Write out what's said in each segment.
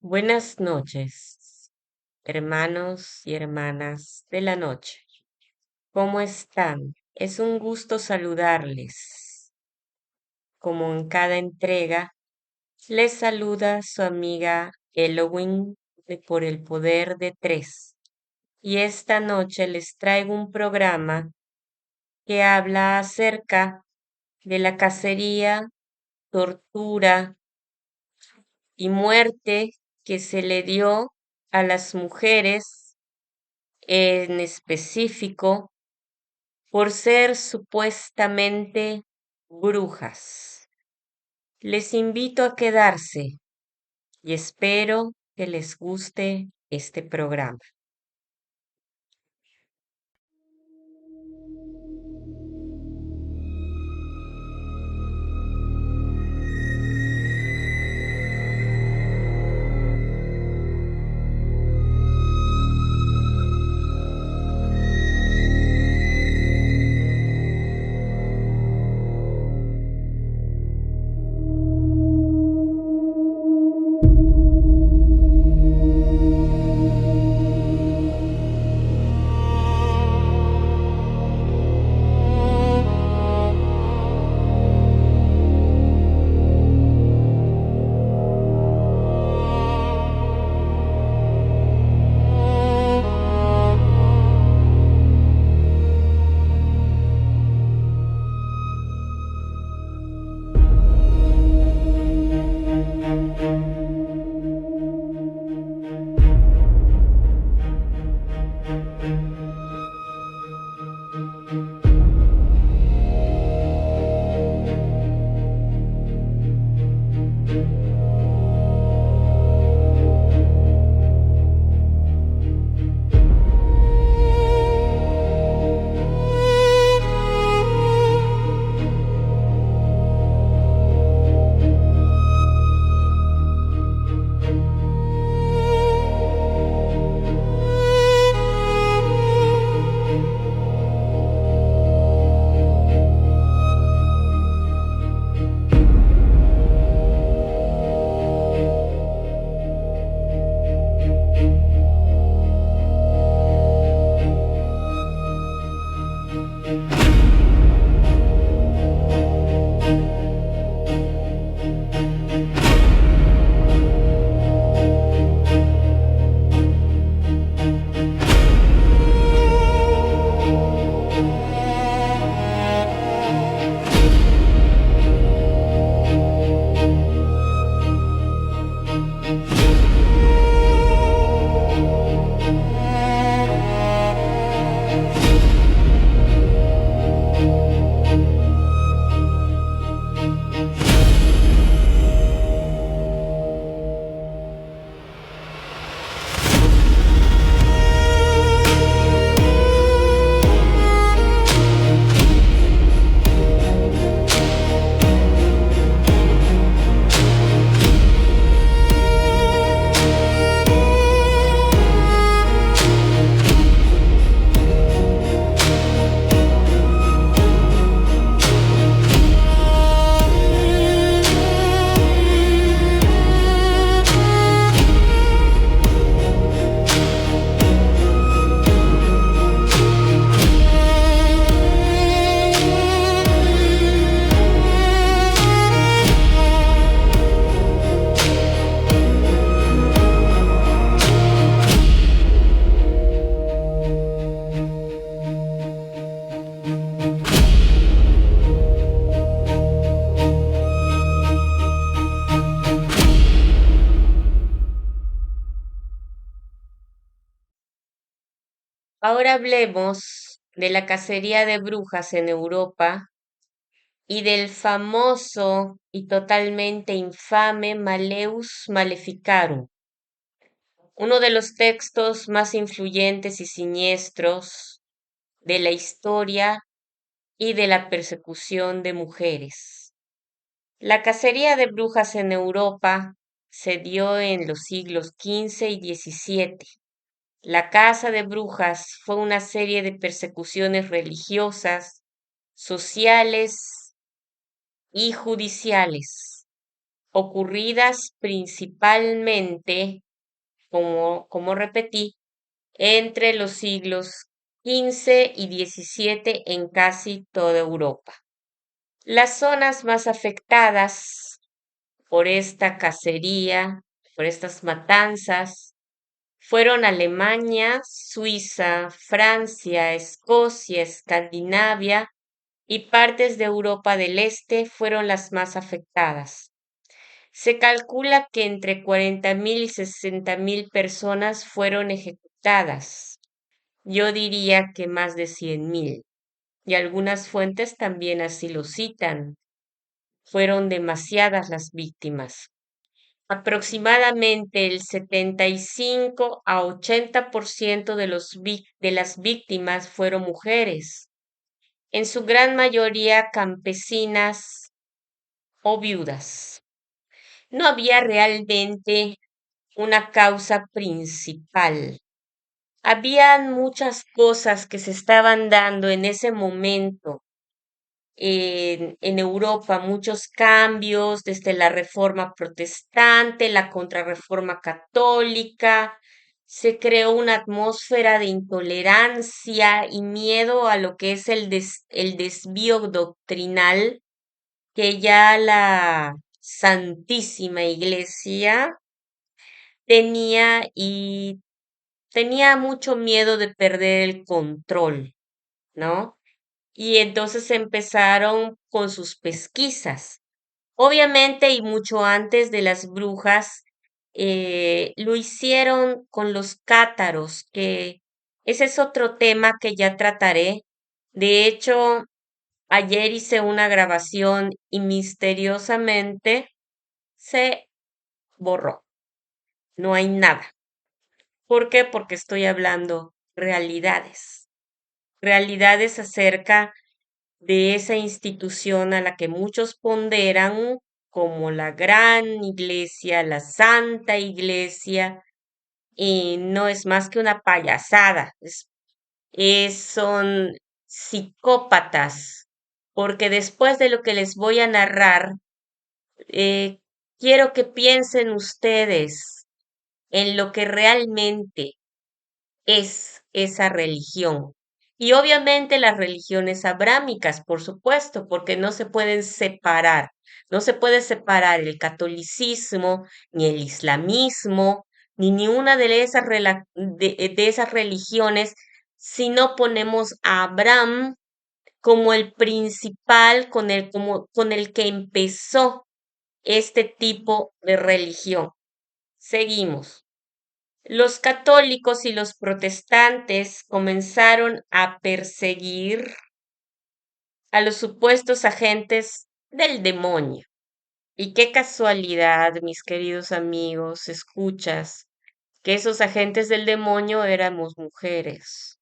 Buenas noches, hermanos y hermanas de la noche. ¿Cómo están? Es un gusto saludarles. Como en cada entrega, les saluda su amiga Elohim de Por el Poder de Tres. Y esta noche les traigo un programa que habla acerca de la cacería, tortura y muerte que se le dio a las mujeres en específico por ser supuestamente brujas. Les invito a quedarse y espero que les guste este programa. Ahora hablemos de la cacería de brujas en Europa y del famoso y totalmente infame Maleus Maleficarum, uno de los textos más influyentes y siniestros de la historia y de la persecución de mujeres. La cacería de brujas en Europa se dio en los siglos XV y XVII. La caza de brujas fue una serie de persecuciones religiosas, sociales y judiciales ocurridas principalmente, como repetí, entre los siglos XV y XVII en casi toda Europa. Las zonas más afectadas por esta cacería, por estas matanzas, fueron Alemania, Suiza, Francia, Escocia, Escandinavia y partes de Europa del Este fueron las más afectadas. Se calcula que entre 40.000 y 60.000 personas fueron ejecutadas. Yo diría que más de 100.000. Y algunas fuentes también así lo citan. Fueron demasiadas las víctimas. Aproximadamente el 75 a 80% de las víctimas fueron mujeres, en su gran mayoría campesinas o viudas. No había realmente una causa principal. Habían muchas cosas que se estaban dando en ese momento en Europa, muchos cambios desde la Reforma Protestante, la Contrarreforma Católica. Se creó una atmósfera de intolerancia y miedo a lo que es el desvío doctrinal que ya la Santísima Iglesia tenía y tenía mucho miedo de perder el control, ¿no? Y entonces empezaron con sus pesquisas. Obviamente, y mucho antes de las brujas, lo hicieron con los cátaros, que ese es otro tema que ya trataré. De hecho, ayer hice una grabación y misteriosamente se borró. No hay nada. ¿Por qué? Porque estoy hablando realidades. Realidades acerca de esa institución a la que muchos ponderan como la gran iglesia, la santa iglesia, y no es más que una payasada, son psicópatas, porque después de lo que les voy a narrar, eh, quiero que piensen ustedes en lo que realmente es esa religión. Y obviamente las religiones abrámicas, por supuesto, porque no se pueden separar. No se puede separar el catolicismo, ni el islamismo, ni una de esas religiones si no ponemos a Abraham como el principal, con el que empezó este tipo de religión. Seguimos. Los católicos y los protestantes comenzaron a perseguir a los supuestos agentes del demonio. Y qué casualidad, mis queridos amigos, escuchas, que esos agentes del demonio éramos mujeres.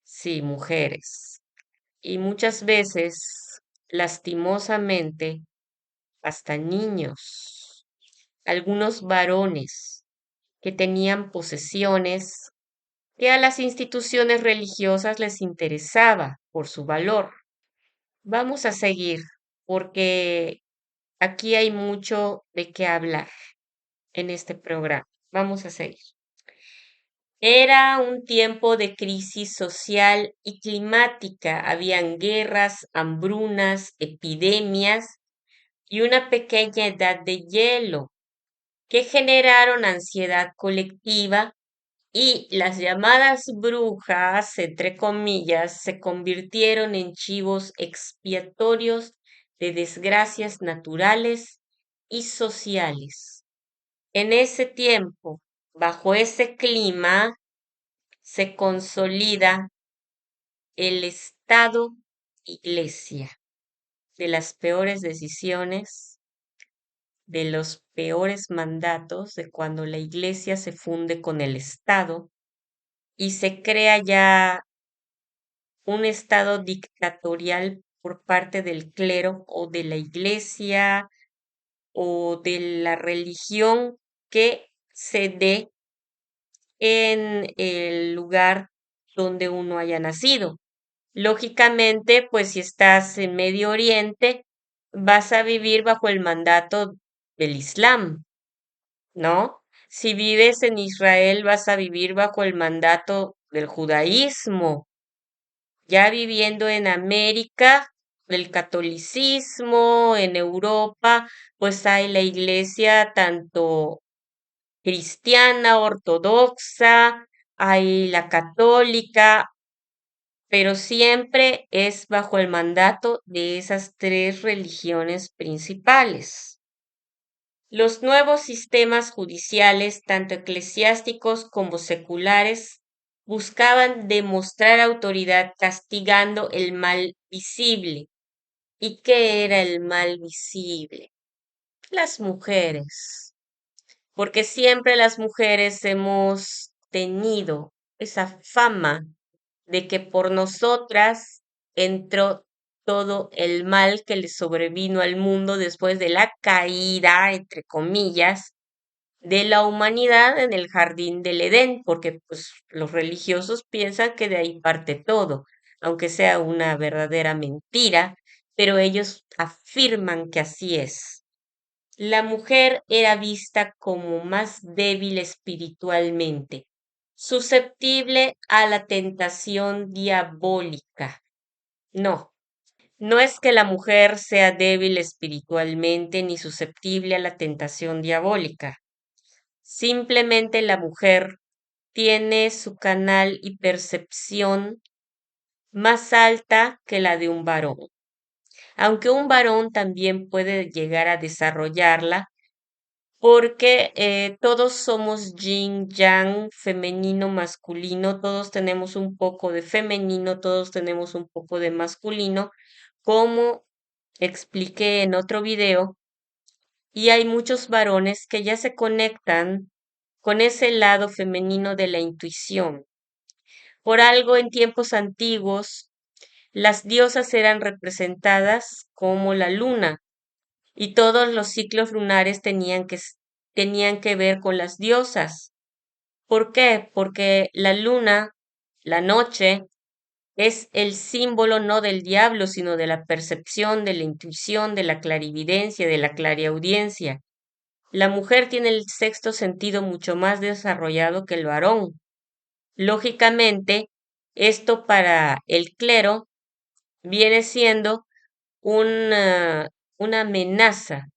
Sí, mujeres. Y muchas veces, lastimosamente, hasta niños, algunos varones que tenían posesiones que a las instituciones religiosas les interesaba por su valor. Vamos a seguir porque aquí hay mucho de qué hablar en este programa. Vamos a seguir. Era un tiempo de crisis social y climática. Habían guerras, hambrunas, epidemias y una pequeña edad de hielo que generaron ansiedad colectiva y las llamadas brujas, entre comillas, se convirtieron en chivos expiatorios de desgracias naturales y sociales. En ese tiempo, bajo ese clima, se consolida el Estado Iglesia de las peores decisiones, de los peores mandatos, de cuando la Iglesia se funde con el Estado y se crea ya un estado dictatorial por parte del clero o de la iglesia o de la religión que se dé en el lugar donde uno haya nacido. Lógicamente, pues si estás en Medio Oriente, vas a vivir bajo el mandato del Islam, ¿no? Si vives en Israel, vas a vivir bajo el mandato del judaísmo. Ya viviendo en América, el catolicismo, en Europa, pues hay la iglesia tanto cristiana, ortodoxa, hay la católica, pero siempre es bajo el mandato de esas tres religiones principales. Los nuevos sistemas judiciales, tanto eclesiásticos como seculares, buscaban demostrar autoridad castigando el mal visible. ¿Y qué era el mal visible? Las mujeres, porque siempre las mujeres hemos tenido esa fama de que por nosotras entró todo el mal que le sobrevino al mundo después de la caída, entre comillas, de la humanidad en el jardín del Edén, porque pues los religiosos piensan que de ahí parte todo, aunque sea una verdadera mentira, pero ellos afirman que así es. La mujer era vista como más débil espiritualmente, susceptible a la tentación diabólica. No, no es que la mujer sea débil espiritualmente ni susceptible a la tentación diabólica. Simplemente la mujer tiene su canal y percepción más alta que la de un varón, aunque un varón también puede llegar a desarrollarla porque todos somos yin, yang, femenino, masculino, todos tenemos un poco de femenino, todos tenemos un poco de masculino, como expliqué en otro video, y hay muchos varones que ya se conectan con ese lado femenino de la intuición. Por algo en tiempos antiguos, las diosas eran representadas como la luna, y todos los ciclos lunares tenían que ver con las diosas. ¿Por qué? Porque la luna, la noche, es el símbolo no del diablo, sino de la percepción, de la intuición, de la clarividencia, de la clariaudiencia. La mujer tiene el sexto sentido mucho más desarrollado que el varón. Lógicamente, esto para el clero viene siendo una, una amenaza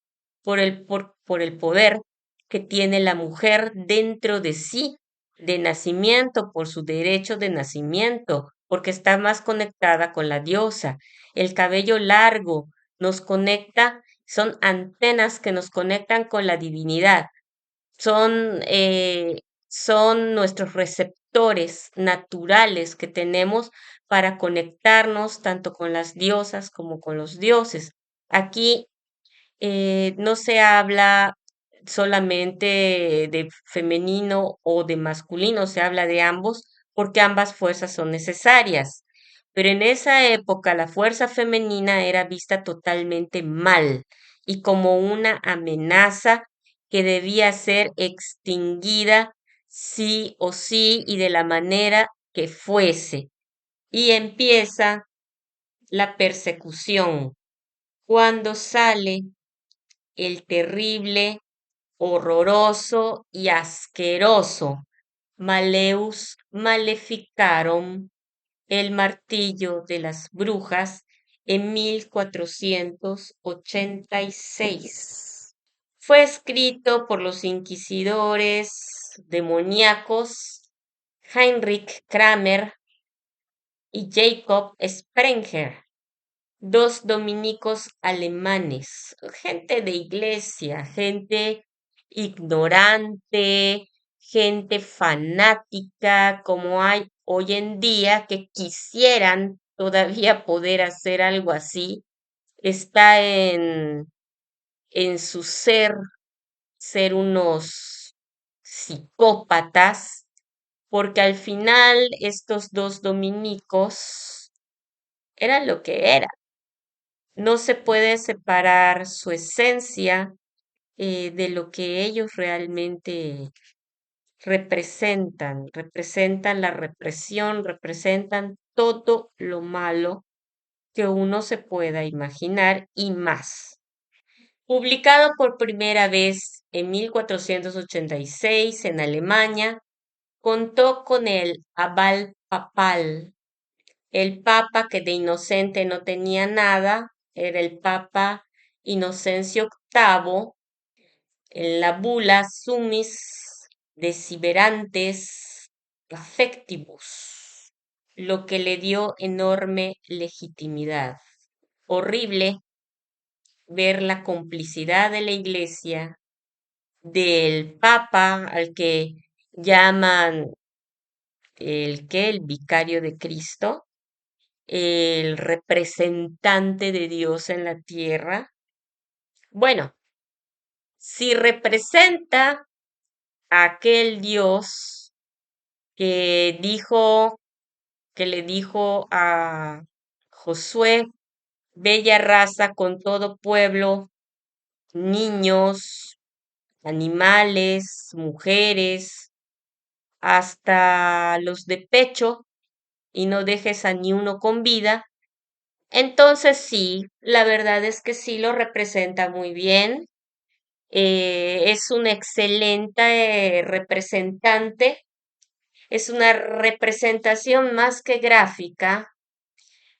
por el poder que tiene la mujer dentro de sí, de nacimiento, por su derecho de nacimiento, porque está más conectada con la diosa. El cabello largo nos conecta, son antenas que nos conectan con la divinidad, son nuestros receptores naturales que tenemos para conectarnos tanto con las diosas como con los dioses. Aquí no se habla solamente de femenino o de masculino, se habla de ambos porque ambas fuerzas son necesarias. Pero en esa época la fuerza femenina era vista totalmente mal y como una amenaza que debía ser extinguida sí o sí y de la manera que fuese. Y empieza la persecución cuando sale el terrible, horroroso y asqueroso Maleus Maleficarum, el martillo de las brujas, en 1486. Fue escrito por los inquisidores demoníacos Heinrich Kramer y Jacob Sprenger, dos dominicos alemanes, gente de iglesia, gente ignorante, gente fanática, como hay hoy en día, que quisieran todavía poder hacer algo así. Está en su ser unos psicópatas, porque al final estos dos dominicos eran lo que eran. No se puede separar su esencia de lo que ellos realmente representan. Representan la represión, representan todo lo malo que uno se pueda imaginar y más. Publicado por primera vez en 1486 en Alemania, contó con el aval papal. El papa que de inocente no tenía nada era el papa Inocencio VIII, en la bula Summis Desiderantes Affectibus, lo que le dio enorme legitimidad. Horrible ver la complicidad de la Iglesia, del Papa, al que llaman el vicario de Cristo, el representante de Dios en la tierra. Bueno, si representa a aquel Dios que dijo, que le dijo a Josué, bella raza con todo pueblo, niños, animales, mujeres, hasta los de pecho, y no dejes a ni uno con vida. Entonces sí, la verdad es que sí lo representa muy bien. Es un excelente representante, es una representación más que gráfica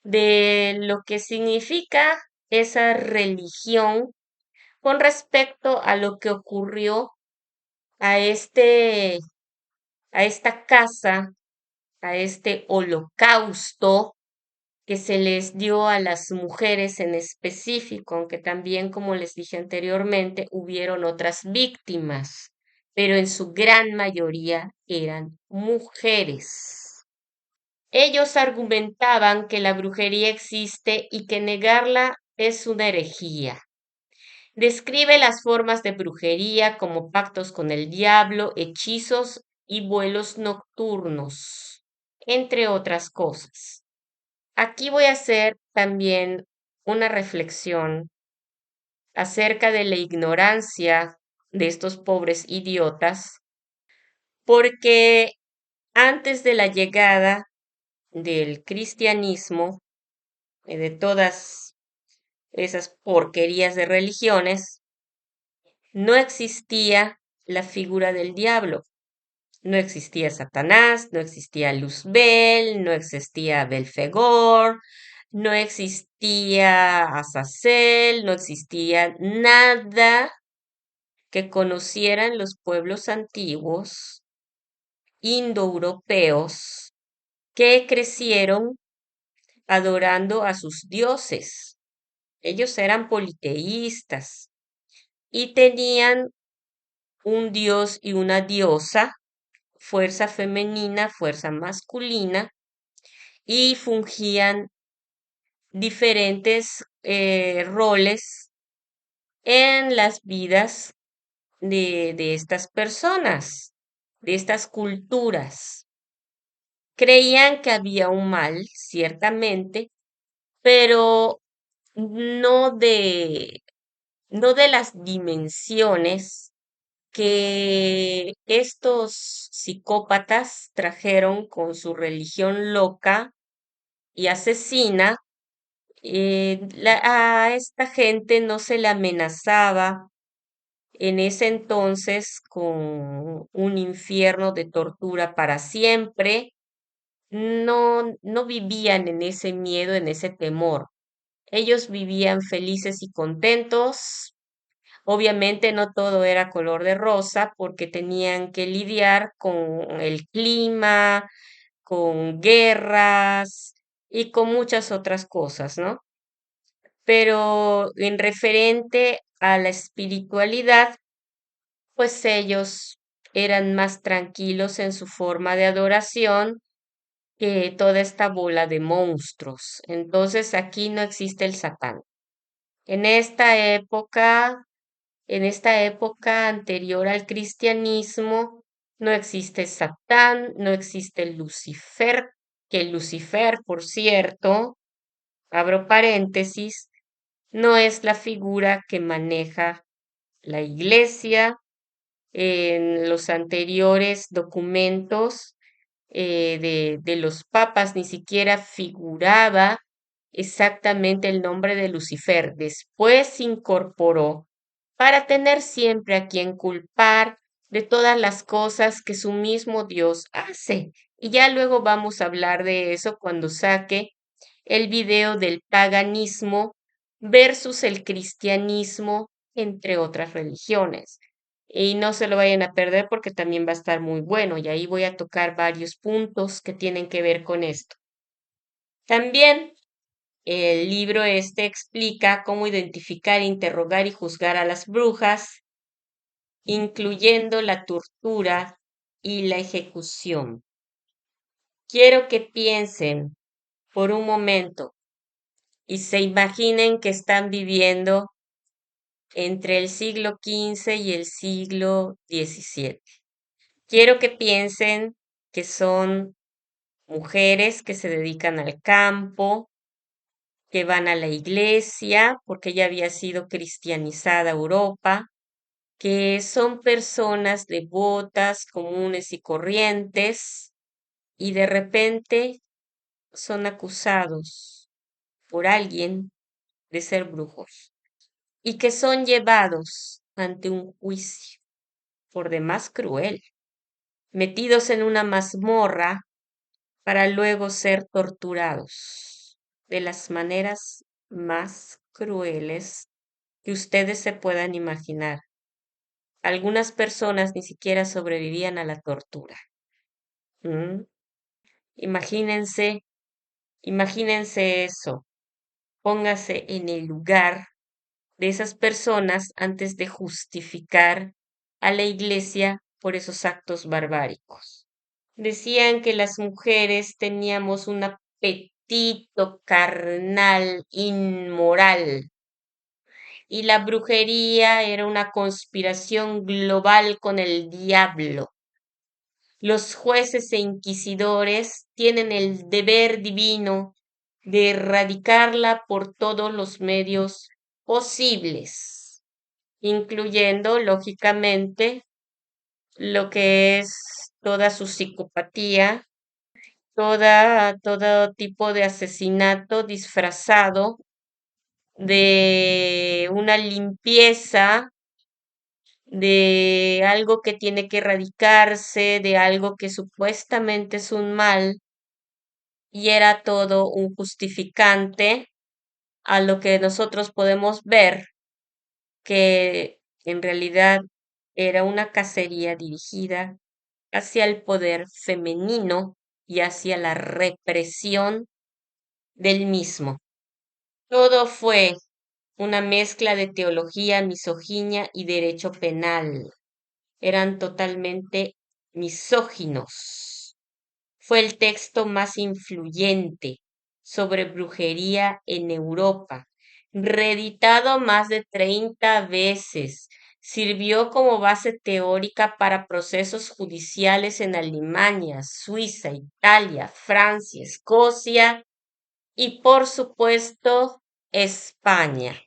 de lo que significa esa religión con respecto a lo que ocurrió a a esta casa, a este holocausto que se les dio a las mujeres en específico, aunque también, como les dije anteriormente, hubieron otras víctimas, pero en su gran mayoría eran mujeres. Ellos argumentaban que la brujería existe y que negarla es una herejía. Describe las formas de brujería como pactos con el diablo, hechizos y vuelos nocturnos, entre otras cosas. Aquí voy a hacer también una reflexión acerca de la ignorancia de estos pobres idiotas, porque antes de la llegada del cristianismo y de todas esas porquerías de religiones, no existía la figura del diablo. No existía Satanás, no existía Luzbel, no existía Belfegor, no existía Azazel, no existía nada que conocieran los pueblos antiguos indoeuropeos que crecieron adorando a sus dioses. Ellos eran politeístas y tenían un dios y una diosa, fuerza femenina, fuerza masculina, y fungían diferentes roles en las vidas de estas personas, de estas culturas. Creían que había un mal, ciertamente, pero no de, no de las dimensiones que estos psicópatas trajeron con su religión loca y asesina. A esta gente no se le amenazaba en ese entonces con un infierno de tortura para siempre. No vivían en ese miedo, en ese temor. Ellos vivían felices y contentos. Obviamente no todo era color de rosa porque tenían que lidiar con el clima, con guerras y con muchas otras cosas, ¿no? Pero en referente a la espiritualidad, pues ellos eran más tranquilos en su forma de adoración que toda esta bola de monstruos. Entonces aquí no existe el Satán. En esta época, en esta época anterior al cristianismo, no existe Satán, no existe Lucifer, que Lucifer, por cierto, abro paréntesis, no es la figura que maneja la Iglesia. En los anteriores documentos de los papas ni siquiera figuraba exactamente el nombre de Lucifer. Después se incorporó para tener siempre a quien culpar de todas las cosas que su mismo Dios hace. Y ya luego vamos a hablar de eso cuando saque el video del paganismo versus el cristianismo, entre otras religiones. Y no se lo vayan a perder porque también va a estar muy bueno y ahí voy a tocar varios puntos que tienen que ver con esto. También el libro este explica cómo identificar, interrogar y juzgar a las brujas, incluyendo la tortura y la ejecución. Quiero que piensen por un momento y se imaginen que están viviendo entre el siglo XV y el siglo XVII. Quiero que piensen que son mujeres que se dedican al campo, que van a la iglesia, porque ya había sido cristianizada Europa, que son personas devotas, comunes y corrientes, y de repente son acusados por alguien de ser brujos, y que son llevados ante un juicio, por demás cruel, metidos en una mazmorra para luego ser torturados de las maneras más crueles que ustedes se puedan imaginar. Algunas personas ni siquiera sobrevivían a la tortura. ¿Mm? Imagínense, imagínense eso. Póngase en el lugar de esas personas antes de justificar a la iglesia por esos actos barbáricos. Decían que las mujeres teníamos un apetito carnal inmoral y la brujería era una conspiración global con el diablo. Los jueces e inquisidores tienen el deber divino de erradicarla por todos los medios posibles, incluyendo, lógicamente, lo que es toda su psicopatía, todo tipo de asesinato disfrazado de una limpieza, de algo que tiene que erradicarse, de algo que supuestamente es un mal, y era todo un justificante a lo que nosotros podemos ver que en realidad era una cacería dirigida hacia el poder femenino y hacia la represión del mismo. Todo fue una mezcla de teología, misoginia y derecho penal. Eran totalmente misóginos. Fue el texto más influyente sobre brujería en Europa, reeditado más de 30 veces. Sirvió como base teórica para procesos judiciales en Alemania, Suiza, Italia, Francia, Escocia y, por supuesto, España.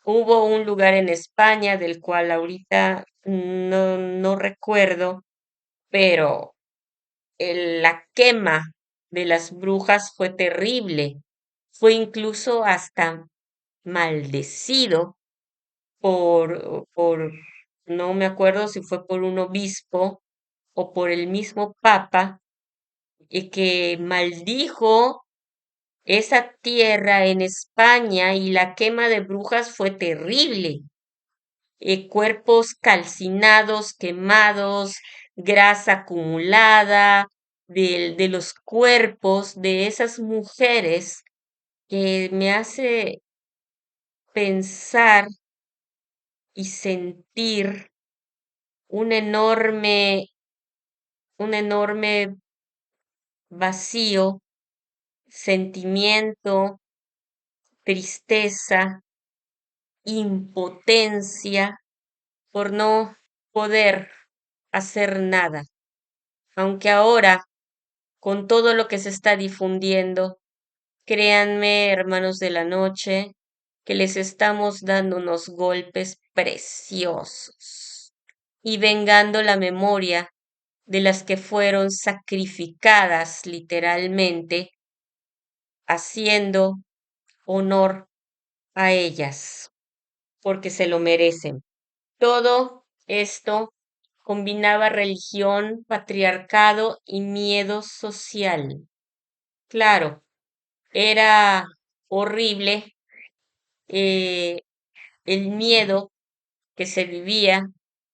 Hubo un lugar en España del cual ahorita no recuerdo, pero la quema de las brujas fue terrible. Fue incluso hasta maldecido no me acuerdo si fue por un obispo o por el mismo papa, y que maldijo esa tierra en España y la quema de brujas fue terrible. Cuerpos calcinados, quemados, grasa acumulada de los cuerpos de esas mujeres que me hace pensar y sentir un enorme, un enorme vacío, sentimiento, tristeza, impotencia por no poder hacer nada. Aunque ahora, con todo lo que se está difundiendo, créanme, hermanos de la noche, que les estamos dando unos golpes preciosos y vengando la memoria de las que fueron sacrificadas literalmente, haciendo honor a ellas. porque se lo merecen. Todo esto combinaba religión, patriarcado y miedo social. Claro, era horrible eh, el miedo que se vivía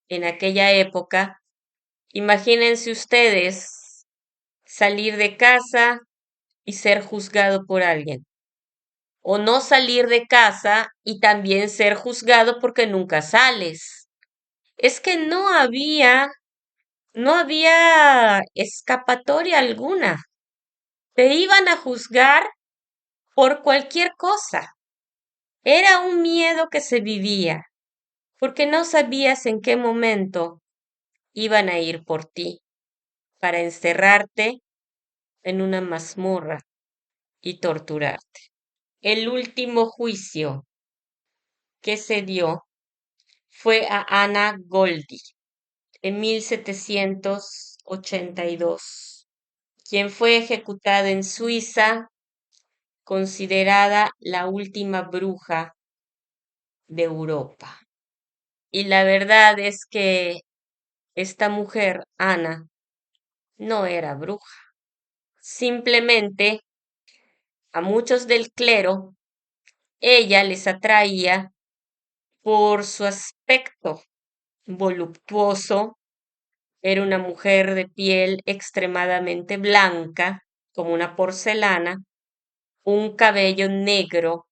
en aquella época. Imagínense ustedes salir de casa y ser juzgado por alguien, o no salir de casa y también ser juzgado porque nunca sales. Es que no había escapatoria alguna. Te iban a juzgar por cualquier cosa. Era un miedo que se vivía, porque no sabías en qué momento iban a ir por ti para encerrarte en una mazmorra y torturarte. El último juicio que se dio fue a Anna Goldi en 1782, quien fue ejecutada en Suiza, considerada la última bruja de Europa. Y la verdad es que esta mujer, Ana, no era bruja. Simplemente a muchos del clero ella les atraía por su aspecto voluptuoso. Era una mujer de piel extremadamente blanca, como una porcelana, un cabello negro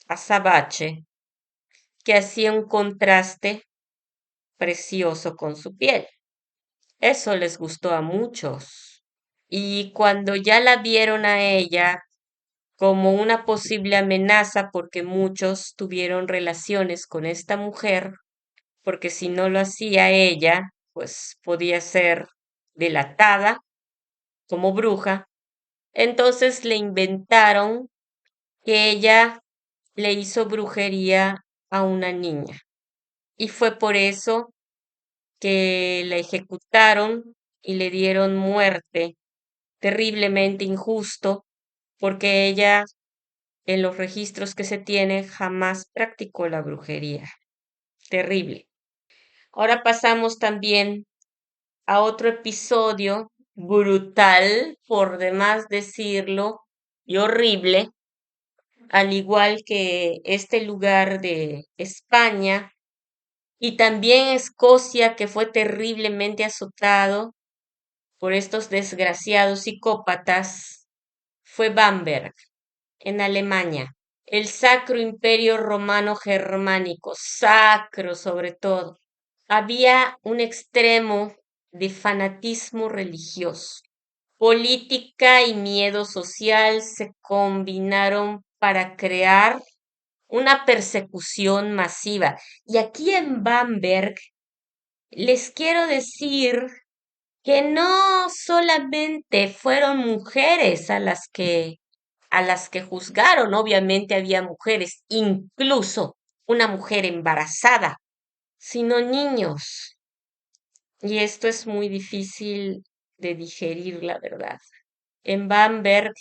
azabache que hacía un contraste precioso con su piel. Eso les gustó a muchos. Y cuando ya la vieron a ella como una posible amenaza, porque muchos tuvieron relaciones con esta mujer, porque si no lo hacía ella, pues podía ser delatada como bruja, entonces le inventaron que ella le hizo brujería a una niña. Y fue por eso que la ejecutaron y le dieron muerte, terriblemente injusto, porque ella, en los registros que se tiene, jamás practicó la brujería. Terrible. Ahora pasamos también a otro episodio brutal, por demás decirlo, y horrible, al igual que este lugar de España y también Escocia, que fue terriblemente azotado por estos desgraciados psicópatas, fue Bamberg, en Alemania. El Sacro Imperio Romano Germánico, sacro sobre todo. Había un extremo de fanatismo religioso. Política y miedo social se combinaron para crear una persecución masiva. Y aquí en Bamberg les quiero decir que no solamente fueron mujeres a las que juzgaron, obviamente había mujeres, incluso una mujer embarazada, sino niños. Y esto es muy difícil de digerir, la verdad. En Bamberg,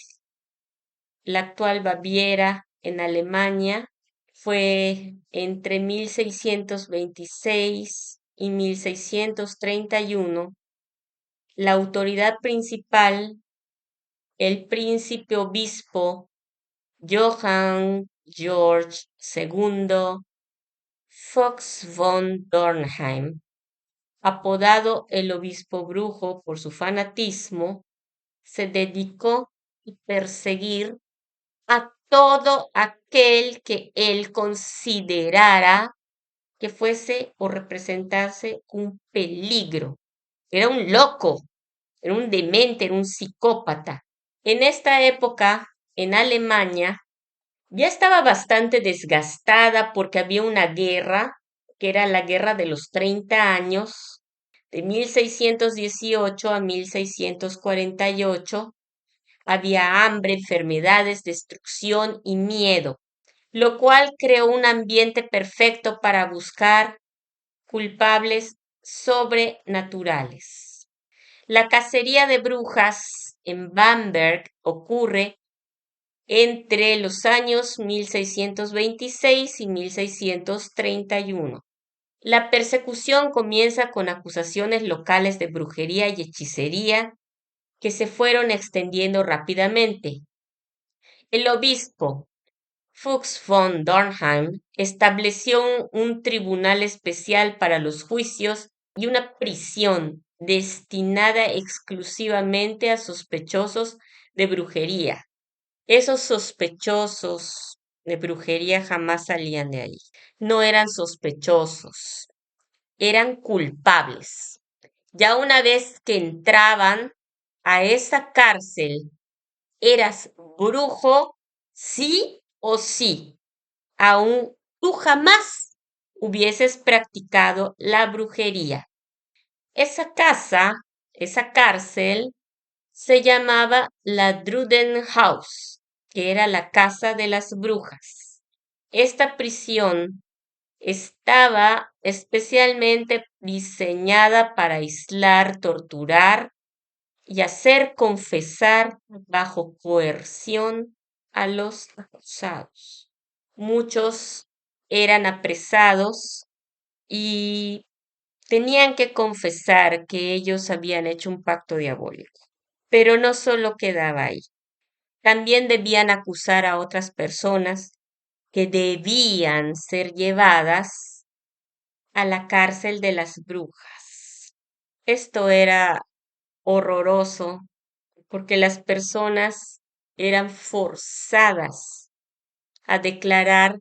la actual Baviera, en Alemania, fue entre 1626 y 1631 la autoridad principal, el príncipe obispo Johann Georg II Fox von Dornheim, apodado el obispo brujo por su fanatismo, se dedicó a perseguir a todo aquel que él considerara que fuese o representase un peligro. Era un loco, era un demente, era un psicópata. En esta época, en Alemania, ya estaba bastante desgastada porque había una guerra, que era la Guerra de los 30 años, de 1618 a 1648. Había hambre, enfermedades, destrucción y miedo, lo cual creó un ambiente perfecto para buscar culpables sobrenaturales. La cacería de brujas en Bamberg ocurre entre los años 1626 y 1631. La persecución comienza con acusaciones locales de brujería y hechicería que se fueron extendiendo rápidamente. El obispo Fuchs von Dornheim estableció un tribunal especial para los juicios y una prisión destinada exclusivamente a sospechosos de brujería. Esos sospechosos de brujería jamás salían de ahí. No eran sospechosos, eran culpables. Ya una vez que entraban a esa cárcel, eras brujo sí o sí, aun tú jamás hubieses practicado la brujería. Esa casa, esa cárcel, se llamaba la Druden House, que era la casa de las brujas. Esta prisión estaba especialmente diseñada para aislar, torturar y hacer confesar bajo coerción a los acusados. Muchos eran apresados y tenían que confesar que ellos habían hecho un pacto diabólico. Pero no solo quedaba ahí. También debían acusar a otras personas que debían ser llevadas a la cárcel de las brujas. Esto era horroroso porque las personas eran forzadas a declarar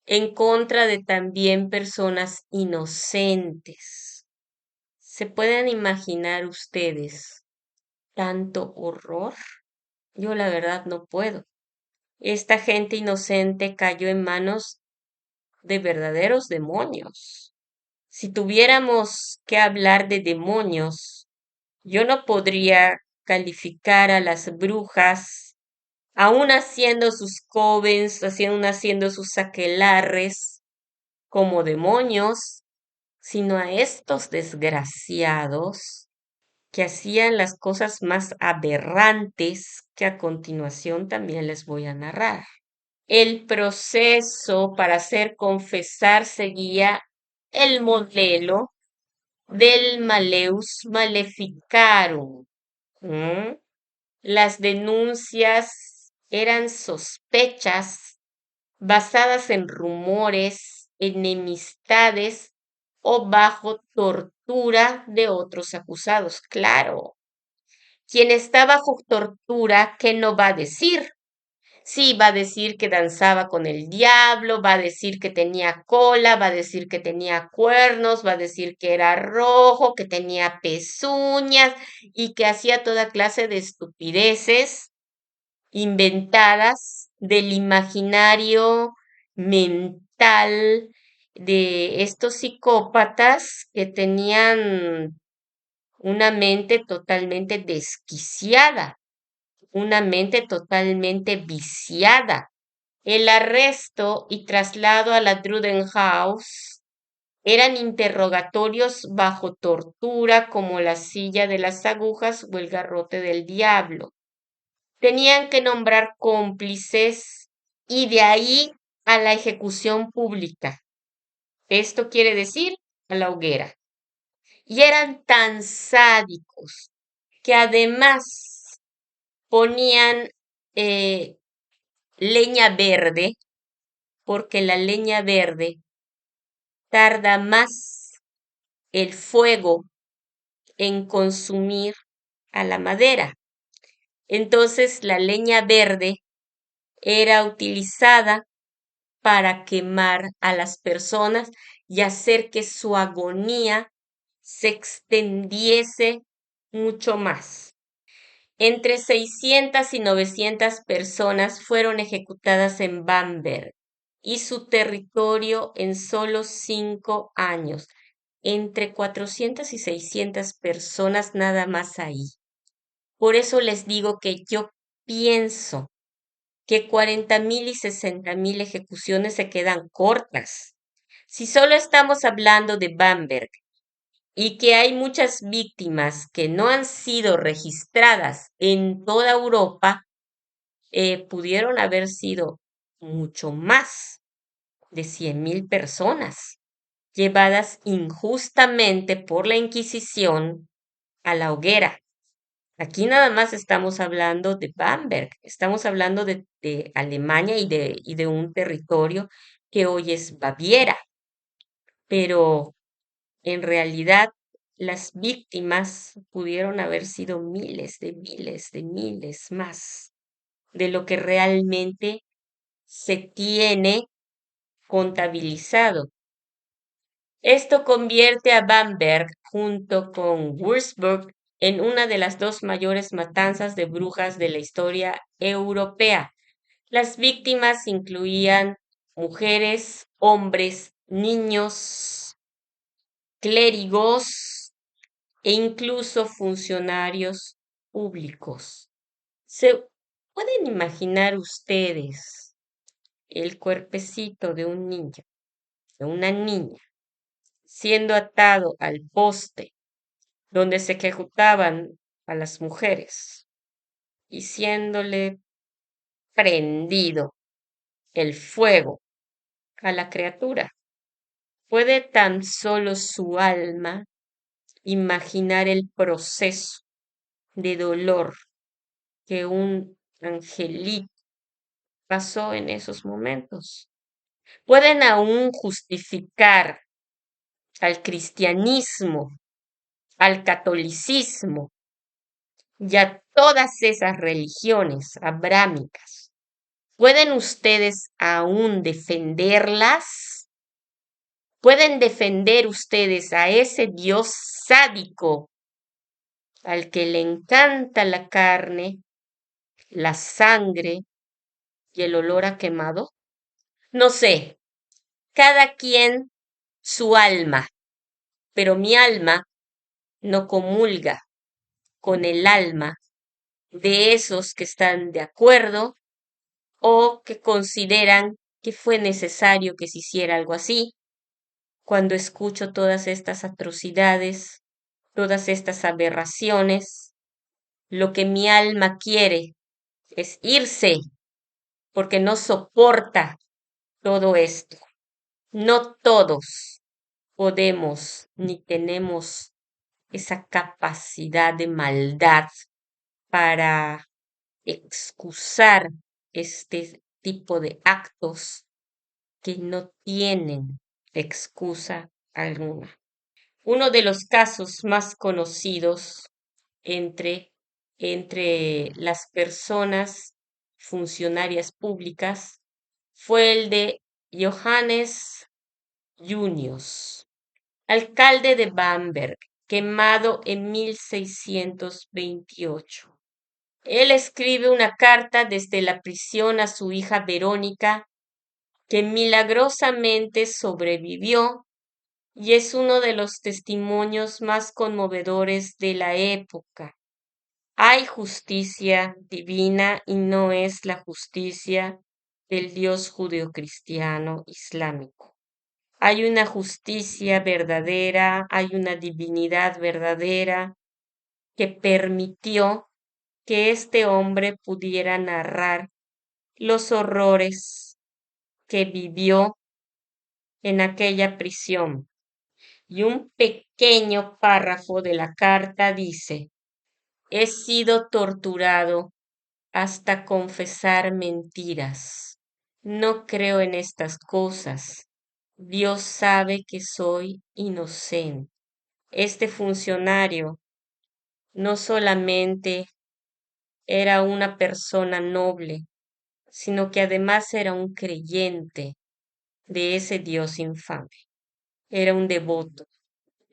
en contra de también personas inocentes. ¿Se pueden imaginar ustedes tanto horror? Yo la verdad no puedo. Esta gente inocente cayó en manos de verdaderos demonios. Si tuviéramos que hablar de demonios, yo no podría calificar a las brujas, aún haciendo sus covens, aún haciendo sus aquelarres, como demonios, sino a estos desgraciados que hacían las cosas más aberrantes que a continuación también les voy a narrar. El proceso para hacer confesar seguía el modelo del Maleus Maleficarum. ¿M? Las denuncias eran sospechas basadas en rumores, enemistades o bajo tortura de otros acusados. Claro, quien está bajo tortura, ¿qué no va a decir? Sí, va a decir que danzaba con el diablo, va a decir que tenía cola, va a decir que tenía cuernos, va a decir que era rojo, que tenía pezuñas y que hacía toda clase de estupideces inventadas del imaginario mental de estos psicópatas que tenían una mente totalmente desquiciada, una mente totalmente viciada. El arresto y traslado a la Druden House eran interrogatorios bajo tortura como la silla de las agujas o el garrote del diablo. Tenían que nombrar cómplices y de ahí a la ejecución pública. Esto quiere decir a la hoguera. Y eran tan sádicos que además ponían leña verde, porque la leña verde tarda más el fuego en consumir a la madera. Entonces la leña verde era utilizada para quemar a las personas y hacer que su agonía se extendiese mucho más. Entre 600 y 900 personas fueron ejecutadas en Bamberg y su territorio en solo 5 años. Entre 400 y 600 personas nada más ahí. Por eso les digo que yo pienso que 40.000 y 60.000 ejecuciones se quedan cortas. Si solo estamos hablando de Bamberg y que hay muchas víctimas que no han sido registradas en toda Europa, pudieron haber sido mucho más de 100.000 personas llevadas injustamente por la Inquisición a la hoguera. Aquí nada más estamos hablando de Bamberg, estamos hablando de Alemania y de un territorio que hoy es Baviera, pero en realidad las víctimas pudieron haber sido miles de miles de miles más de lo que realmente se tiene contabilizado. Esto convierte a Bamberg junto con Würzburg en una de las dos mayores matanzas de brujas de la historia europea. Las víctimas incluían mujeres, hombres, niños, clérigos e incluso funcionarios públicos. ¿Se pueden imaginar ustedes el cuerpecito de un niño, de una niña, siendo atado al poste donde se ejecutaban a las mujeres y siéndole prendido el fuego a la criatura? ¿Puede tan solo su alma imaginar el proceso de dolor que un angelito pasó en esos momentos? ¿Pueden aún justificar al cristianismo, al catolicismo y a todas esas religiones abrámicas? ¿Pueden ustedes aún defenderlas? ¿Pueden defender ustedes a ese Dios sádico al que le encanta la carne, la sangre y el olor a quemado? No sé, cada quien su alma, pero mi alma no comulga con el alma de esos que están de acuerdo o que consideran que fue necesario que se hiciera algo así. Cuando escucho todas estas atrocidades, todas estas aberraciones, lo que mi alma quiere es irse, porque no soporta todo esto. No todos podemos ni tenemos esa capacidad de maldad para excusar este tipo de actos que no tienen excusa alguna. Uno de los casos más conocidos entre, entre las personas funcionarias públicas fue el de Johannes Junius, alcalde de Bamberg, quemado en 1628. Él escribe una carta desde la prisión a su hija Verónica, que milagrosamente sobrevivió y es uno de los testimonios más conmovedores de la época. Hay justicia divina y no es la justicia del Dios judeocristiano islámico. Hay una justicia verdadera, hay una divinidad verdadera que permitió que este hombre pudiera narrar los horrores que vivió en aquella prisión. Y un pequeño párrafo de la carta dice: he sido torturado hasta confesar mentiras. No creo en estas cosas. Dios sabe que soy inocente. Este funcionario no solamente era una persona noble, sino que además era un creyente de ese Dios infame. Era un devoto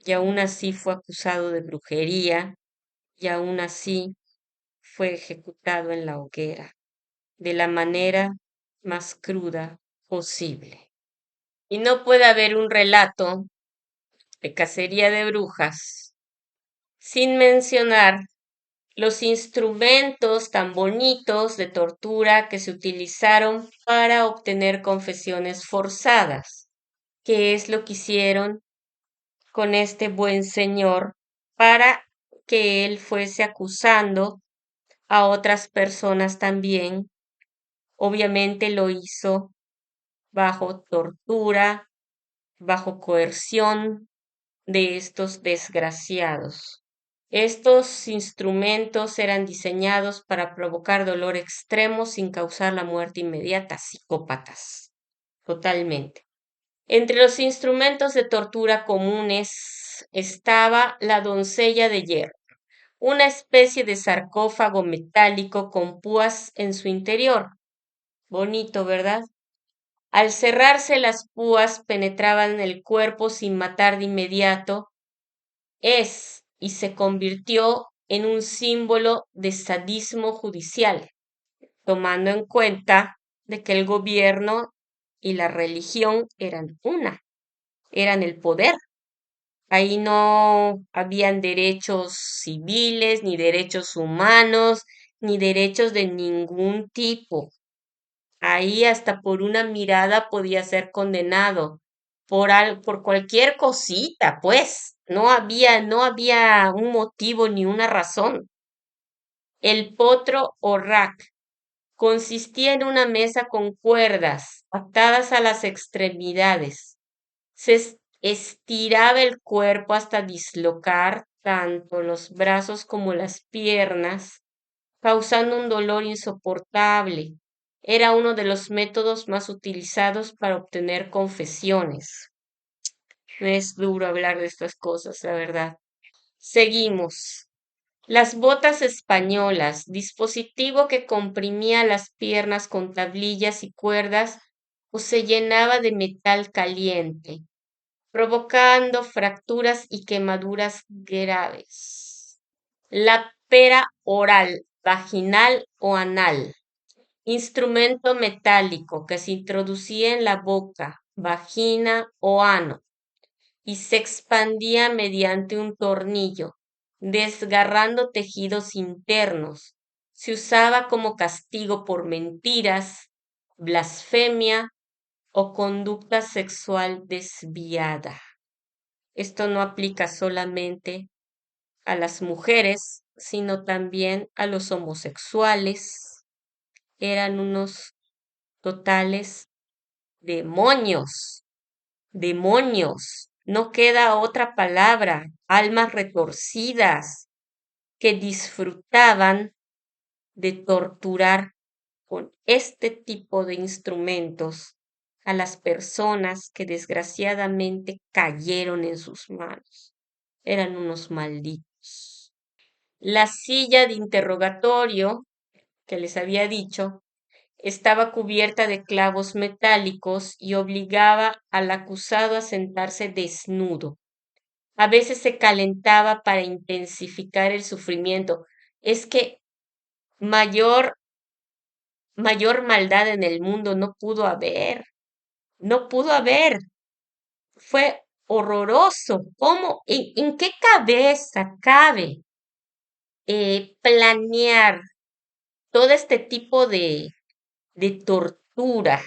y aún así fue acusado de brujería y aún así fue ejecutado en la hoguera de la manera más cruda posible. Y no puede haber un relato de cacería de brujas sin mencionar los instrumentos tan bonitos de tortura que se utilizaron para obtener confesiones forzadas, que es lo que hicieron con este buen señor para que él fuese acusando a otras personas también Obviamente lo hizo bajo tortura, bajo coerción de estos desgraciados. Estos instrumentos eran diseñados para provocar dolor extremo sin causar la muerte inmediata. Psicópatas, totalmente. Entre los instrumentos de tortura comunes estaba la doncella de hierro, una especie de sarcófago metálico con púas en su interior. Bonito, ¿verdad? Al cerrarse las púas penetraban el cuerpo sin matar de inmediato. Es y se convirtió en un símbolo de sadismo judicial, tomando en cuenta de que el gobierno y la religión eran una, eran el poder. Ahí no habían derechos civiles, ni derechos humanos, ni derechos de ningún tipo. Ahí hasta por una mirada podía ser condenado por cualquier cosita, pues. No había un motivo ni una razón. El potro o rack consistía en una mesa con cuerdas atadas a las extremidades. Estiraba el cuerpo hasta dislocar tanto los brazos como las piernas, causando un dolor insoportable. Era uno de los métodos más utilizados para obtener confesiones. Es duro hablar de estas cosas, la verdad. Seguimos. Las botas españolas, dispositivo que comprimía las piernas con tablillas y cuerdas o se llenaba de metal caliente, provocando fracturas y quemaduras graves. La pera oral, vaginal o anal, instrumento metálico que se introducía en la boca, vagina o ano y se expandía mediante un tornillo, desgarrando tejidos internos. Se usaba como castigo por mentiras, blasfemia o conducta sexual desviada. Esto no aplica solamente a las mujeres, sino también a los homosexuales. Eran unos totales demonios, demonios. No queda otra palabra, almas retorcidas que disfrutaban de torturar con este tipo de instrumentos a las personas que desgraciadamente cayeron en sus manos. Eran unos malditos. La silla de interrogatorio que les había dicho estaba cubierta de clavos metálicos y obligaba al acusado a sentarse desnudo. A veces se calentaba para intensificar el sufrimiento. Es que mayor, mayor maldad en el mundo no pudo haber, no pudo haber. Fue horroroso. ¿Cómo? ¿En qué cabeza cabe planear todo este tipo de tortura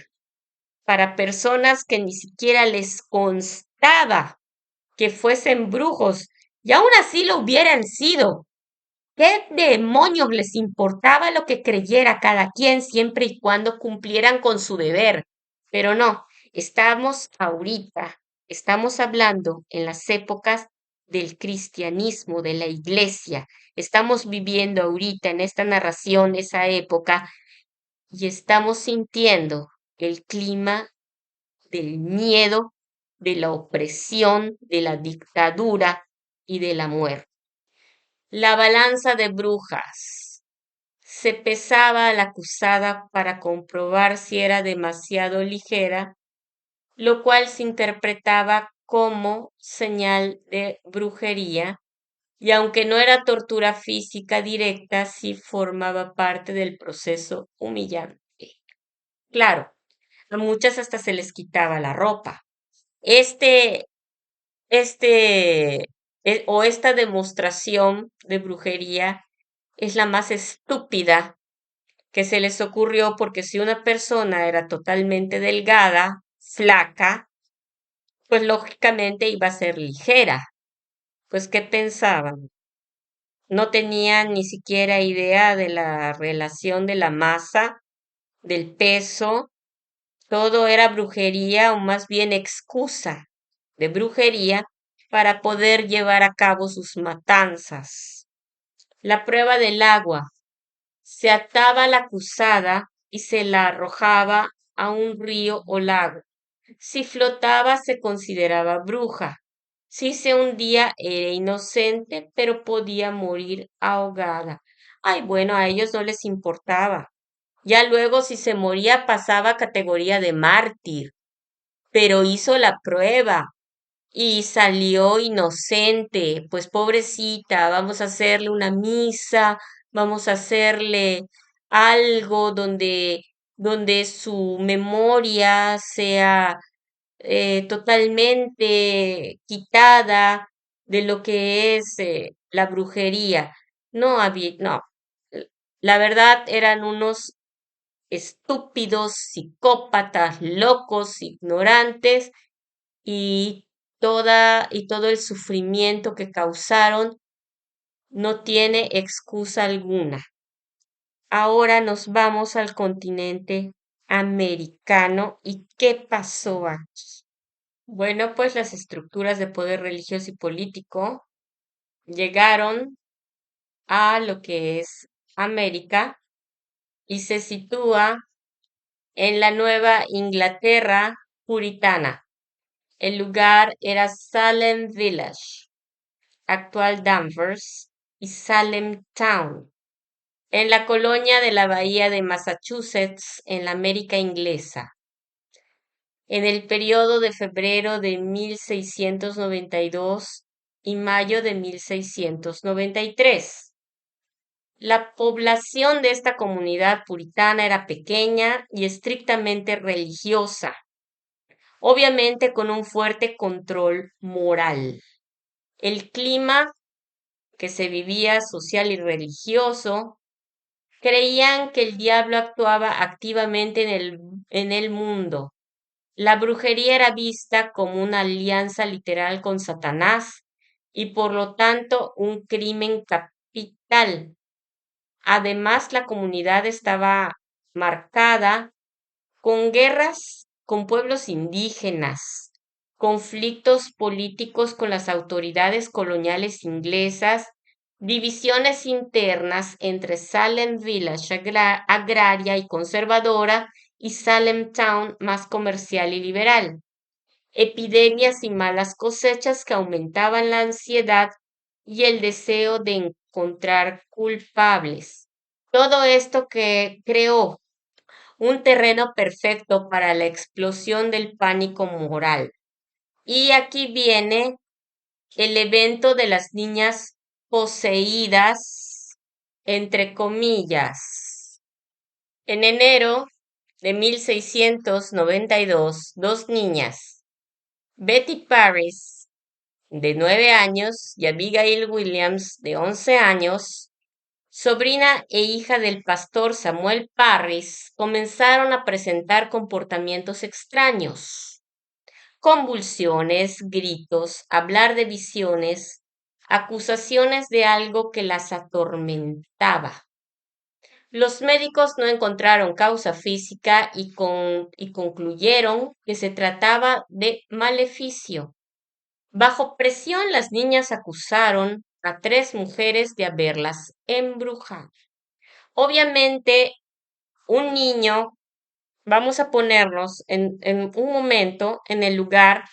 para personas que ni siquiera les constaba que fuesen brujos y aún así lo hubieran sido? ¿Qué demonios les importaba lo que creyera cada quien siempre y cuando cumplieran con su deber? Pero no, estamos hablando en las épocas del cristianismo, de la iglesia. Estamos viviendo ahorita en esta narración esa época y estamos sintiendo el clima del miedo, de la opresión, de la dictadura y de la muerte. La balanza de brujas. Se pesaba a la acusada para comprobar si era demasiado ligera, lo cual se interpretaba como señal de brujería, y aunque no era tortura física directa, sí formaba parte del proceso humillante. Claro, a muchas hasta se les quitaba la ropa. Este, o esta demostración de brujería es la más estúpida que se les ocurrió porque si una persona era totalmente delgada, flaca, pues lógicamente iba a ser ligera. Pues ¿qué pensaban? No tenían ni siquiera idea de la relación de la masa del peso, todo era brujería o más bien excusa de brujería para poder llevar a cabo sus matanzas. La prueba del agua. Se ataba a la acusada y se la arrojaba a un río o lago. Si flotaba se consideraba bruja. Si se hundía era inocente, pero podía morir ahogada. Ay, bueno, a ellos no les importaba. Ya luego si se moría pasaba a categoría de mártir, pero hizo la prueba y salió inocente. Pues pobrecita, vamos a hacerle una misa, vamos a hacerle algo donde su memoria sea totalmente quitada de lo que es la brujería. No había, no. La verdad eran unos estúpidos, psicópatas, locos, ignorantes y todo el sufrimiento que causaron no tiene excusa alguna. Ahora nos vamos al continente americano. ¿Y qué pasó aquí? Bueno, pues las estructuras de poder religioso y político llegaron a lo que es América y se sitúa en la Nueva Inglaterra puritana. El lugar era Salem Village, actual Danvers, y Salem Town, en la colonia de la Bahía de Massachusetts, en la América inglesa. En el periodo de febrero de 1692 y mayo de 1693. La población de esta comunidad puritana era pequeña y estrictamente religiosa, obviamente con un fuerte control moral. El clima que se vivía social y religioso, creían que el diablo actuaba activamente en el mundo. La brujería era vista como una alianza literal con Satanás y por lo tanto un crimen capital. Además, la comunidad estaba marcada con guerras con pueblos indígenas, conflictos políticos con las autoridades coloniales inglesas, divisiones internas entre Salem Village agraria y conservadora y Salem Town más comercial y liberal, epidemias y malas cosechas que aumentaban la ansiedad y el deseo de encontrar culpables. Todo esto que creó un terreno perfecto para la explosión del pánico moral. Y aquí viene el evento de las niñas poseídas, entre comillas. En enero de 1692, dos niñas, Betty Paris, de 9 años, y Abigail Williams, de 11 años, sobrina e hija del pastor Samuel Parris, comenzaron a presentar comportamientos extraños, convulsiones, gritos, hablar de visiones, acusaciones de algo que las atormentaba. Los médicos no encontraron causa física y concluyeron que se trataba de maleficio. Bajo presión, las niñas acusaron a 3 mujeres de haberlas embrujado. Obviamente, un niño, vamos a ponernos en un momento en el lugar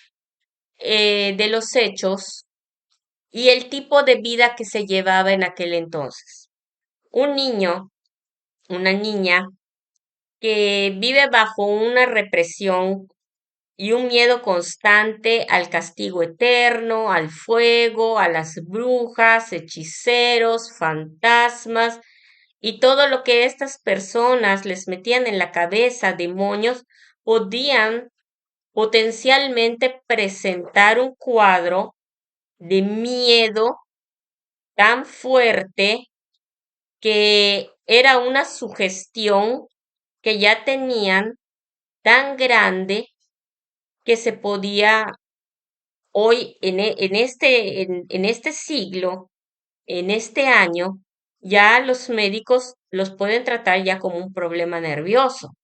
de los hechos y el tipo de vida que se llevaba en aquel entonces. Un niño, una niña que vive bajo una represión y un miedo constante al castigo eterno, al fuego, a las brujas, hechiceros, fantasmas y todo lo que estas personas les metían en la cabeza, demonios, podían potencialmente presentar un cuadro de miedo tan fuerte que era una sugestión que ya tenían tan grande que se podía hoy en este siglo, en este año, ya los médicos los pueden tratar ya como un problema nervioso.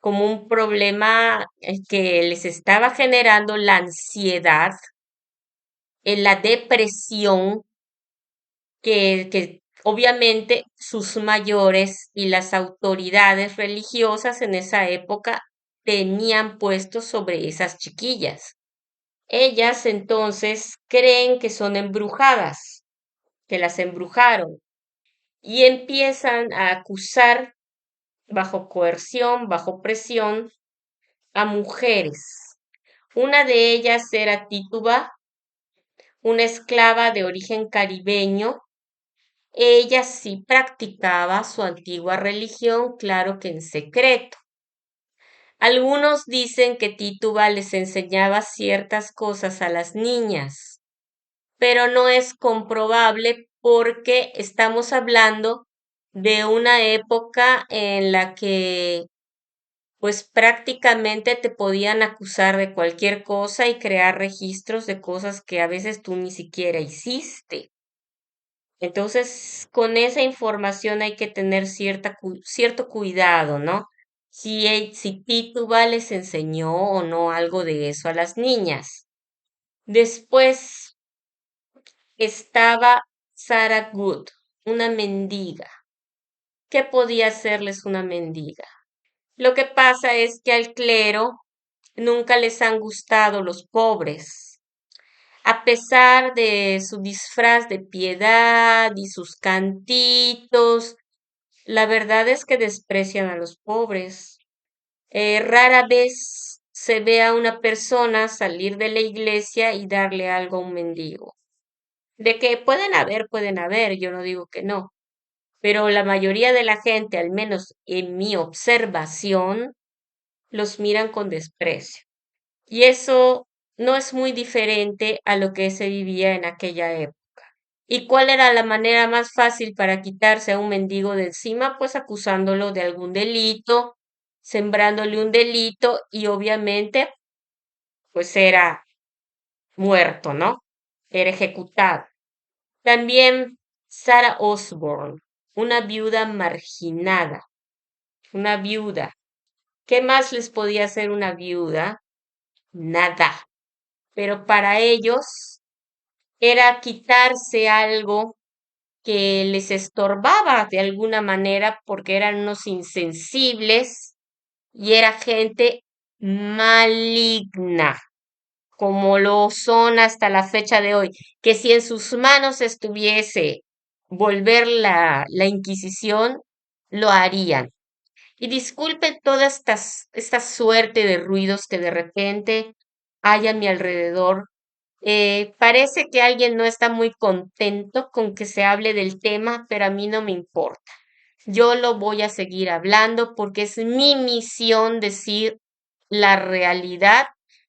como un problema que les estaba generando la ansiedad, la depresión, que obviamente sus mayores y las autoridades religiosas en esa época tenían puesto sobre esas chiquillas. Ellas entonces creen que son embrujadas, que las embrujaron, y empiezan a acusar bajo coerción, bajo presión, a mujeres. Una de ellas era Tituba, una esclava de origen caribeño. Ella sí practicaba su antigua religión, claro que en secreto. Algunos dicen que Tituba les enseñaba ciertas cosas a las niñas, pero no es comprobable porque estamos hablando de una época en la que pues prácticamente te podían acusar de cualquier cosa y crear registros de cosas que a veces tú ni siquiera hiciste. Entonces, con esa información hay que tener cierto cuidado, ¿no? Si Tituba les enseñó o no algo de eso a las niñas. Después estaba Sarah Good, una mendiga. ¿Qué podía hacerles una mendiga? Lo que pasa es que al clero nunca les han gustado los pobres. A pesar de su disfraz de piedad y sus cantitos, la verdad es que desprecian a los pobres. Rara vez se ve a una persona salir de la iglesia y darle algo a un mendigo. De que pueden haber, yo no digo que no, pero la mayoría de la gente, al menos en mi observación, los miran con desprecio. Y eso no es muy diferente a lo que se vivía en aquella época. ¿Y cuál era la manera más fácil para quitarse a un mendigo de encima? Pues acusándolo de algún delito, sembrándole un delito y obviamente pues era muerto, ¿no? Era ejecutado. También Sarah Osborne, una viuda marginada, una viuda. ¿Qué más les podía hacer una viuda? Nada. Pero para ellos era quitarse algo que les estorbaba de alguna manera porque eran unos insensibles y era gente maligna, como lo son hasta la fecha de hoy, que si en sus manos estuviese volver la Inquisición, lo harían. Y disculpen toda esta suerte de ruidos que de repente hay a mi alrededor. Parece que alguien no está muy contento con que se hable del tema, pero a mí no me importa. Yo lo voy a seguir hablando porque es mi misión decir la realidad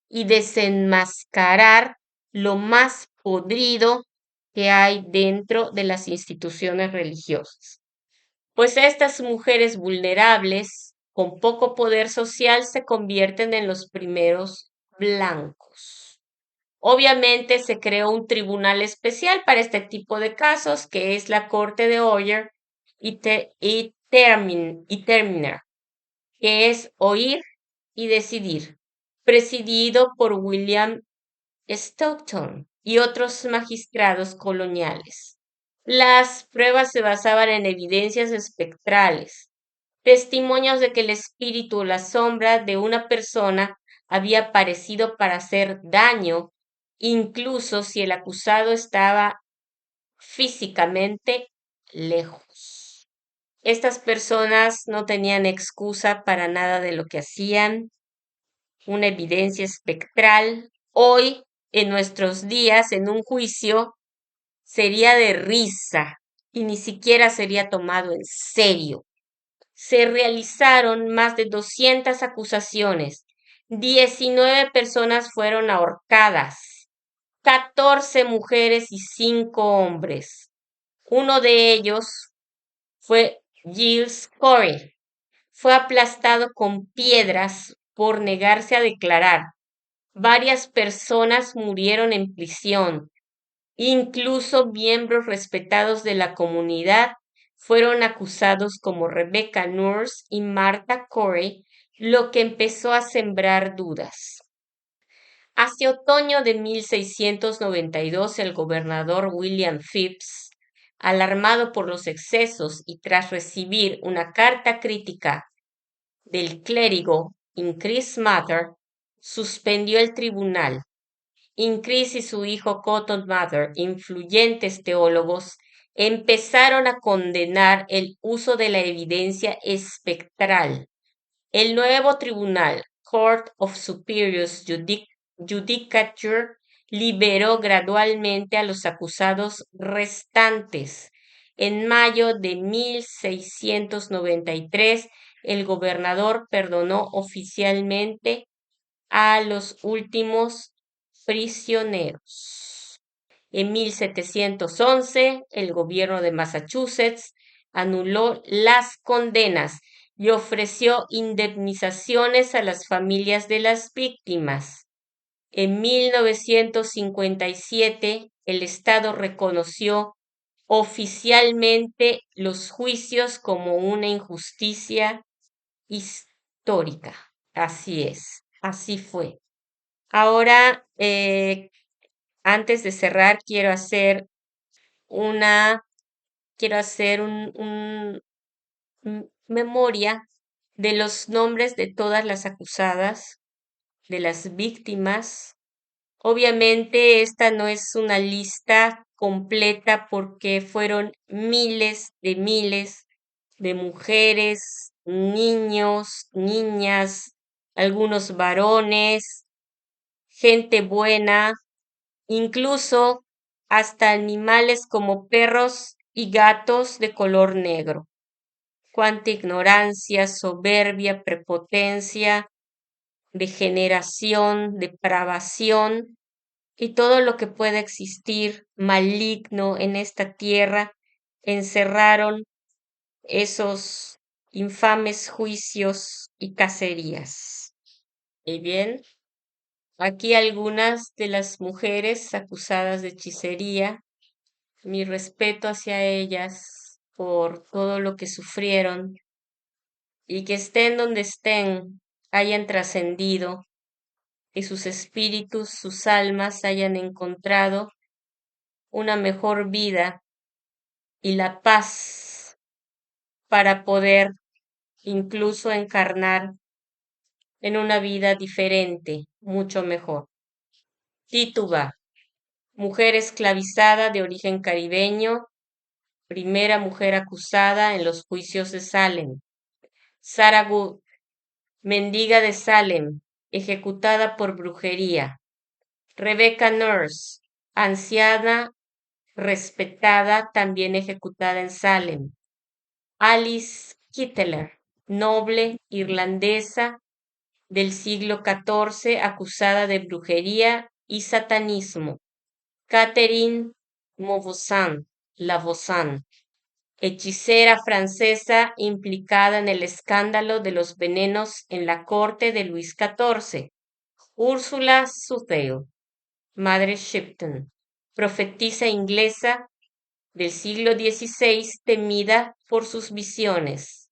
y desenmascarar lo más podrido que hay dentro de las instituciones religiosas. Pues estas mujeres vulnerables, con poco poder social, se convierten en los primeros blancos. Obviamente se creó un tribunal especial para este tipo de casos, que es la Corte de Oyer y Terminer, que es oír y decidir, presidido por William Stockton y otros magistrados coloniales. Las pruebas se basaban en evidencias espectrales, testimonios de que el espíritu o la sombra de una persona había aparecido para hacer daño, incluso si el acusado estaba físicamente lejos. Estas personas no tenían excusa para nada de lo que hacían, una evidencia espectral. Hoy, en nuestros días, en un juicio, sería de risa y ni siquiera sería tomado en serio. Se realizaron más de 200 acusaciones. 19 personas fueron ahorcadas, 14 mujeres y 5 hombres. Uno de ellos fue Giles Corey. Fue aplastado con piedras por negarse a declarar. Varias personas murieron en prisión. Incluso miembros respetados de la comunidad fueron acusados como Rebecca Nurse y Martha Corey lo que empezó a sembrar dudas. Hacia otoño de 1692, el gobernador William Phips, alarmado por los excesos y tras recibir una carta crítica del clérigo Increase Mather, suspendió el tribunal. Increase y su hijo Cotton Mather, influyentes teólogos, empezaron a condenar el uso de la evidencia espectral. El nuevo tribunal, Court of Superior Judicature, liberó gradualmente a los acusados restantes. En mayo de 1693, el gobernador perdonó oficialmente a los últimos prisioneros. En 1711, el gobierno de Massachusetts anuló las condenas y ofreció indemnizaciones a las familias de las víctimas. En 1957, el Estado reconoció oficialmente los juicios como una injusticia histórica. Así es, así fue. Ahora, antes de cerrar, una, quiero hacer memoria de los nombres de todas las acusadas, de las víctimas. Obviamente, esta no es una lista completa porque fueron miles de mujeres, niños, niñas, algunos varones, gente buena, incluso hasta animales como perros y gatos de color negro. Cuánta ignorancia, soberbia, prepotencia, degeneración, depravación y todo lo que pueda existir maligno en esta tierra encerraron esos infames juicios y cacerías. Y bien, aquí algunas de las mujeres acusadas de hechicería, mi respeto hacia ellas por todo lo que sufrieron y que estén donde estén, hayan trascendido y sus espíritus, sus almas hayan encontrado una mejor vida y la paz para poder incluso encarnar en una vida diferente, mucho mejor. Tituba, mujer esclavizada de origen caribeño, primera mujer acusada en los juicios de Salem. Sarah Good, mendiga de Salem, ejecutada por brujería. Rebecca Nurse, anciana respetada, también ejecutada en Salem. Alice Kittler, noble irlandesa del siglo XIV, acusada de brujería y satanismo. Catherine Mauvoisin, Lavausin, hechicera francesa implicada en el escándalo de los venenos en la corte de Luis XIV. Úrsula Southdale, Madre Shipton, profetisa inglesa del siglo XVI, temida por sus visiones.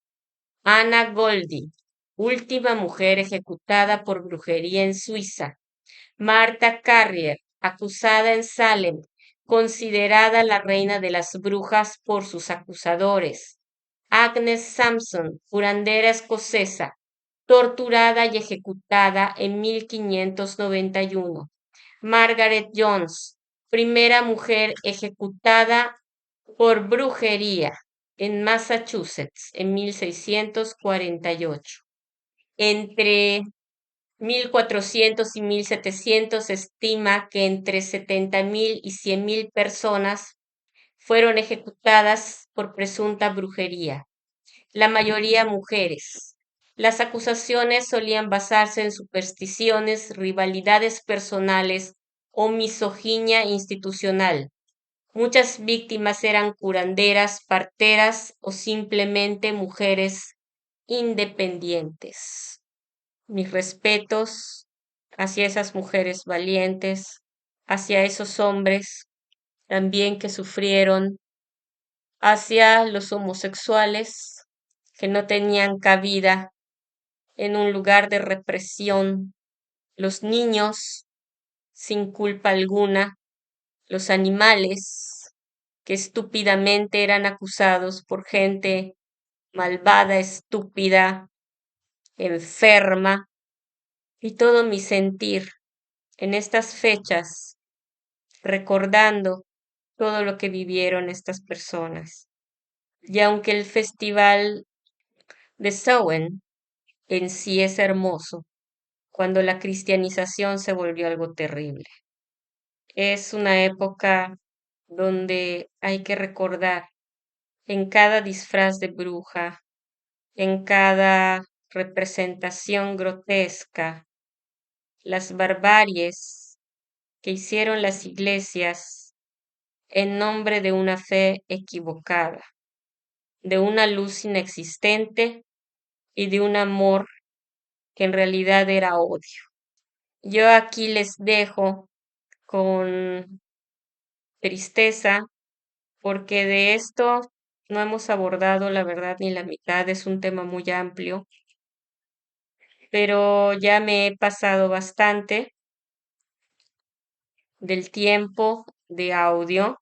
Anna Goldie, última mujer ejecutada por brujería en Suiza. Martha Carrier, acusada en Salem, considerada la reina de las brujas por sus acusadores. Agnes Sampson, curandera escocesa, torturada y ejecutada en 1591. Margaret Jones, primera mujer ejecutada por brujería en Massachusetts en 1648. Entre 1400 y 1700 se estima que entre 70.000 y 100.000 personas fueron ejecutadas por presunta brujería, la mayoría mujeres. Las acusaciones solían basarse en supersticiones, rivalidades personales o misoginia institucional. Muchas víctimas eran curanderas, parteras o simplemente mujeres independientes. Mis respetos hacia esas mujeres valientes, hacia esos hombres también que sufrieron, hacia los homosexuales que no tenían cabida en un lugar de represión, los niños sin culpa alguna, los animales que estúpidamente eran acusados por gente malvada, estúpida, enferma, y todo mi sentir en estas fechas, recordando todo lo que vivieron estas personas. Y aunque el festival de Samhain en sí es hermoso, cuando la cristianización se volvió algo terrible. Es una época donde hay que recordar en cada disfraz de bruja, en cada representación grotesca, las barbaries que hicieron las iglesias en nombre de una fe equivocada, de una luz inexistente y de un amor que en realidad era odio. Yo aquí les dejo con tristeza porque de esto no hemos abordado la verdad ni la mitad, es un tema muy amplio, pero ya me he pasado bastante del tiempo de audio,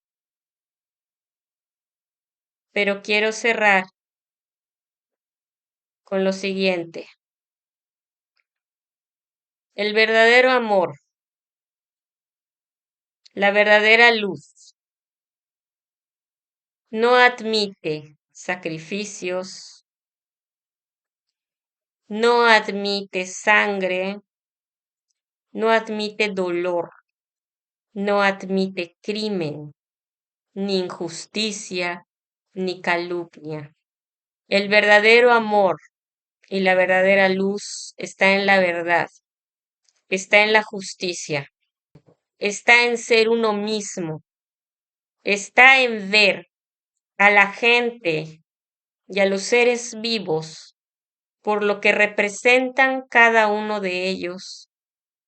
pero quiero cerrar con lo siguiente. El verdadero amor, la verdadera luz, no admite sacrificios, no admite sangre, no admite dolor, no admite crimen, ni injusticia, ni calumnia. El verdadero amor y la verdadera luz está en la verdad, está en la justicia, está en ser uno mismo, está en ver a la gente y a los seres vivos por lo que representan cada uno de ellos,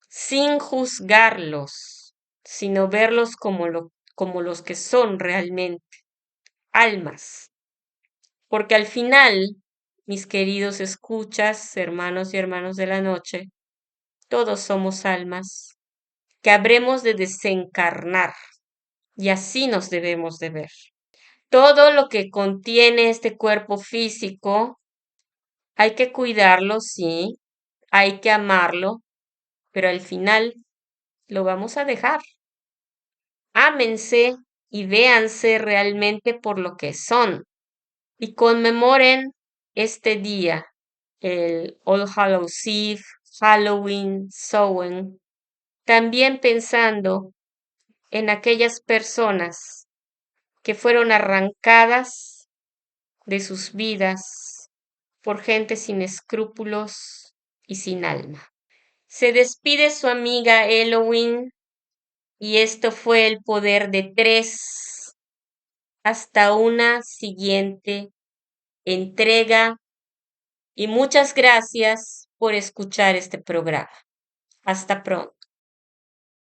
sin juzgarlos, sino verlos como los que son realmente, almas. Porque al final, mis queridos escuchas, hermanos y hermanos de la noche, todos somos almas que habremos de desencarnar y así nos debemos de ver. Todo lo que contiene este cuerpo físico hay que cuidarlo, sí, hay que amarlo, pero al final lo vamos a dejar. Ámense y véanse realmente por lo que son y conmemoren este día, el All Hallows Eve, Halloween, Samhain, también pensando en aquellas personas que fueron arrancadas de sus vidas por gente sin escrúpulos y sin alma. Se despide su amiga Elohim y esto fue el poder de tres. Hasta una siguiente entrega y muchas gracias por escuchar este programa. Hasta pronto.